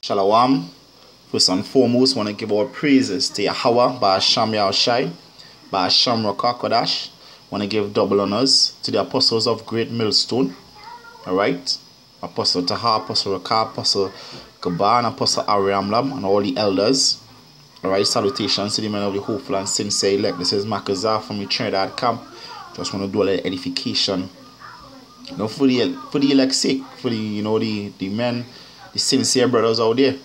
Shalom. First and foremost, want to give our praises to Yahweh, Ba'asham Yahushai, Ba'asham Rakakodash. Want to give double honors to the apostles of Great Millstone. Alright? Apostle Taha, Apostle Rakab, Apostle Gaban, Apostle Ariamlam, and all the elders. Alright, salutations to the men of the hopeful and sincere elect. This is Makazar from the Trinidad camp. Just want to do a little edification. You know, for the elect's sake, for the men, the sincere brothers out there.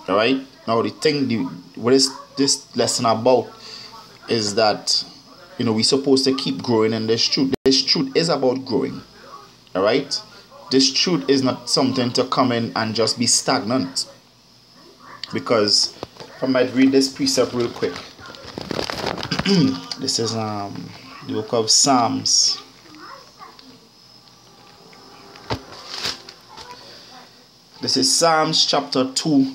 Alright? Now the thing, what is this lesson about is that, we're supposed to keep growing in this truth. This truth is about growing. Alright? This truth is not something to come in and just be stagnant. Because if I might read this precept real quick. This is the book of Psalms. This is Psalms chapter 2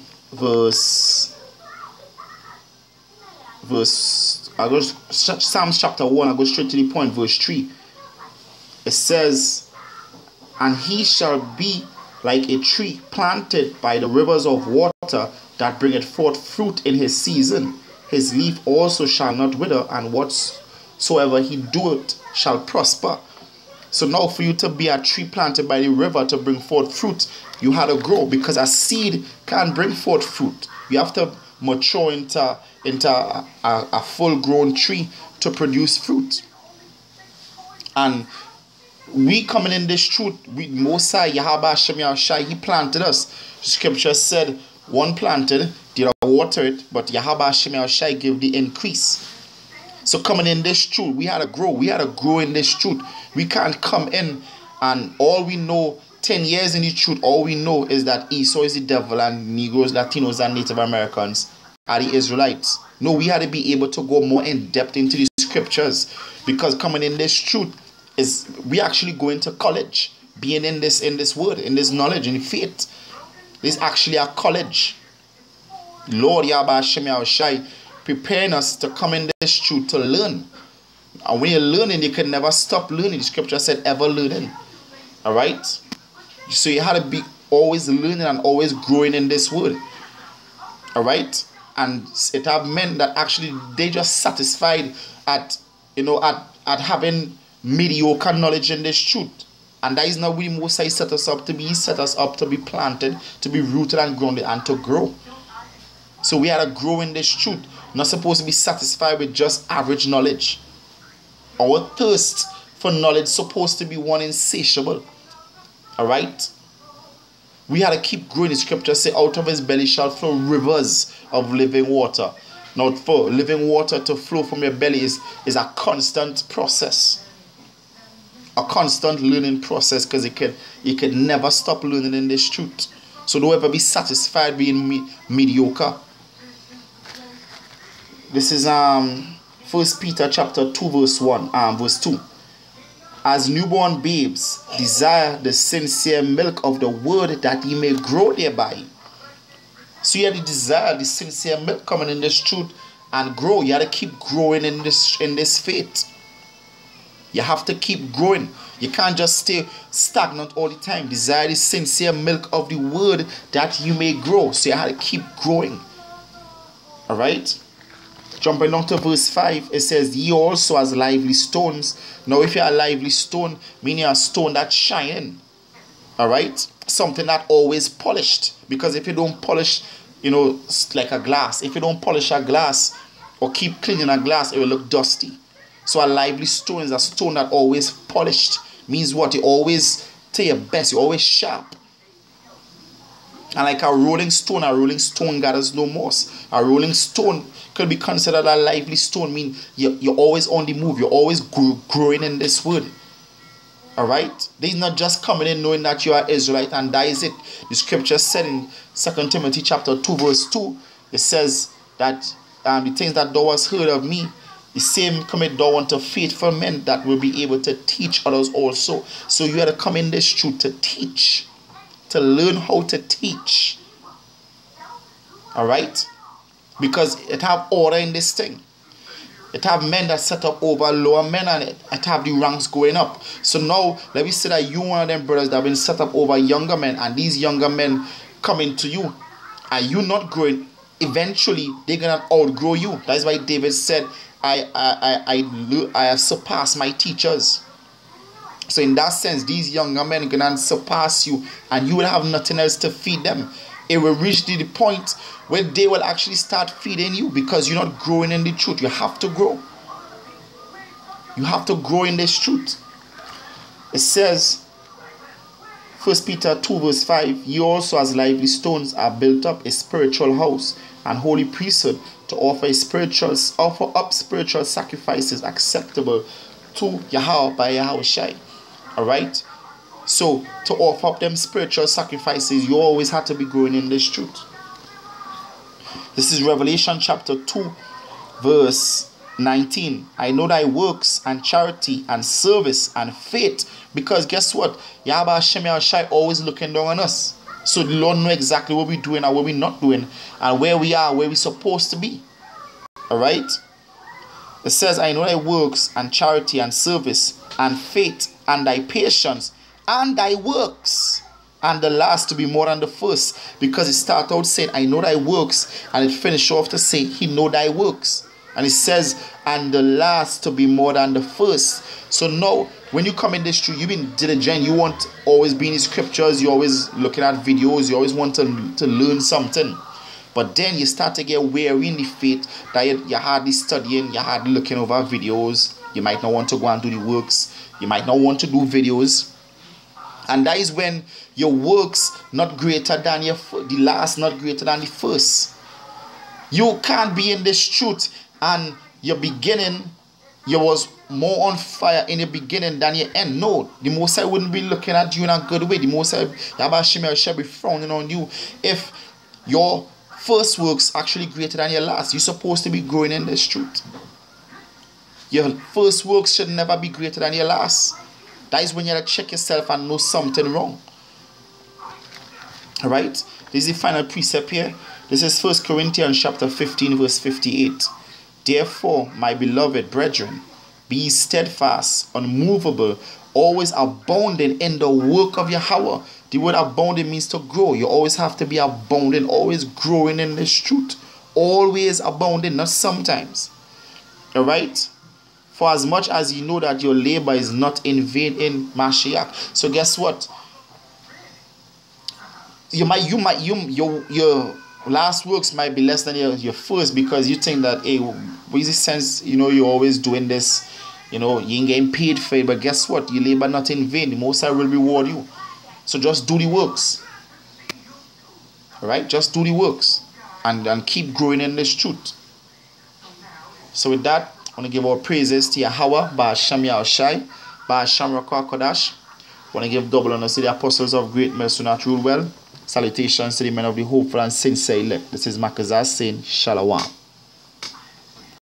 Psalms chapter 1, I go straight to the point, verse 3. It says, "And he shall be like a tree planted by the rivers of water, that bringeth forth fruit in his season. His leaf also shall not wither, and whatsoever he doeth shall prosper." So now for you to be a tree planted by the river to bring forth fruit, you had to grow, because a seed can't bring forth fruit. You have to mature into a full-grown tree to produce fruit. And we coming in this truth, Mosai, Yahweh Hashem Yahushai, he planted us. Scripture said, one planted, did water it, but Yahweh Hashem Yahushai gave the increase. So coming in this truth, we had to grow. We had to grow in this truth. We can't come in and all we know, 10 years in the truth, all we know is that Esau is the devil and Negroes, Latinos, and Native Americans are the Israelites. No, we had to be able to go more in depth into the scriptures, because coming in this truth is we actually go into college, being in this word, in this knowledge, in faith. This is actually a college. Lord Yahweh Hashem Yahushai preparing us to come in this truth to learn. And when you're learning, you can never stop learning. The scripture said ever learning. Alright? So you had to be always learning and always growing in this word. Alright? And it have men that actually they just satisfied at having mediocre knowledge in this truth. And that is not what Mosai set us up to be. He set us up to be planted, to be rooted and grounded, and to grow. So we had to grow in this truth. Not supposed to be satisfied with just average knowledge. Our thirst for knowledge is supposed to be one insatiable. Alright? We had to keep growing. The scripture say, out of his belly shall flow rivers of living water. Now for living water to flow from your belly is a constant process. A constant learning process, because you can never stop learning in this truth. So don't ever be satisfied being mediocre. This is 1 Peter chapter 2 verse 2. "As newborn babes desire the sincere milk of the word, that ye may grow thereby." So you have to desire the sincere milk coming in this truth and grow. You have to keep growing in this faith. You have to keep growing. You can't just stay stagnant all the time. Desire the sincere milk of the word, that you may grow. So you have to keep growing. Alright? Jumping down to verse 5, it says, "Ye also as lively stones." Now if you're a lively stone, meaning you're a stone that's shining. Alright? Something that always polished. Because if you don't polish, like a glass. If you don't polish a glass or keep cleaning a glass, it will look dusty. So a lively stone is a stone that always polished. Means what? You always to your best. You're always sharp. And like a rolling stone gathers no moss. A rolling stone could be considered a lively stone. Mean you're always on the move. You're always growing in this word. Alright? They're not just coming in knowing that you are Israelite and that is it. The scripture said in 2 Timothy chapter 2 verse 2, it says that the things that thou hast heard of me, the same commit thou unto faithful men, that will be able to teach others also. So you have to come in this truth to teach. To learn how to teach. Alright? Because it have order in this thing. It have men that set up over lower men, and it have the ranks going up. So now, let me say that you one of them brothers that have been set up over younger men, and these younger men coming to you and you not growing, eventually they're gonna outgrow you. That's why David said, I have surpassed my teachers. So in that sense, these younger men are gonna surpass you, and you will have nothing else to feed them. It will reach to the point where they will actually start feeding you, because you're not growing in the truth. You have to grow. You have to grow in this truth. It says, 1 Peter 2 verse 5, you also as lively stones are built up a spiritual house and holy priesthood, to offer up spiritual sacrifices acceptable to Yahweh by Yahushai. Alright? So to offer up them spiritual sacrifices, you always have to be growing in this truth. This is Revelation chapter 2 verse 19. I know thy works and charity and service and faith, because guess what? Yahweh Hashem Yahushai always looking down on us. So the Lord know exactly what we're doing and what we're not doing, and where we are, where we're supposed to be. Alright? It says, I know thy works and charity and service and faith and thy patience and thy works, and the last to be more than the first, because it starts out saying, I know thy works, and it finishes off to say, he know thy works. And it says, and the last to be more than the first. So now, when you come in this truth, you've been diligent, you want always be in the scriptures, you're always looking at videos, you always want to learn something. But then you start to get weary in the faith, that you're hardly studying, you're hardly looking over videos, you might not want to go and do the works, you might not want to do videos. And that is when your works not greater than the last, not greater than the first. You can't be in this truth and your beginning, you was more on fire in the beginning than your end. No, the Most High wouldn't be looking at you in a good way. The Most High, Yahweh Hashem shall be frowning on you if your first works actually greater than your last. You're supposed to be growing in this truth. Your first works should never be greater than your last. That is when you have to check yourself and know something wrong. Alright? This is the final precept here. This is 1 Corinthians chapter 15 verse 58. Therefore, my beloved brethren, be steadfast, unmovable, always abounding in the work of Yahweh. The word abounding means to grow. You always have to be abounding, always growing in this truth. Always abounding, not sometimes. Alright? For as much as you know that your labor is not in vain in Mashiach. So guess what? Your last works might be less than your first, because you think that, hey, what is the sense, you're always doing this, you ain't getting paid for it. But guess what? Your labor not in vain. The Most High will reward you. So just do the works. Alright? Just do the works. And keep growing in this truth. So with that, I want to give our praises to Yahweh, Ba'asham Yahushai, Ba'asham Rakwa Kodash. I want to give double honors to the apostles of great mercy not rule well. Salutations to the men of the hopeful and sincere elect. This is Makazaz saying Shalom.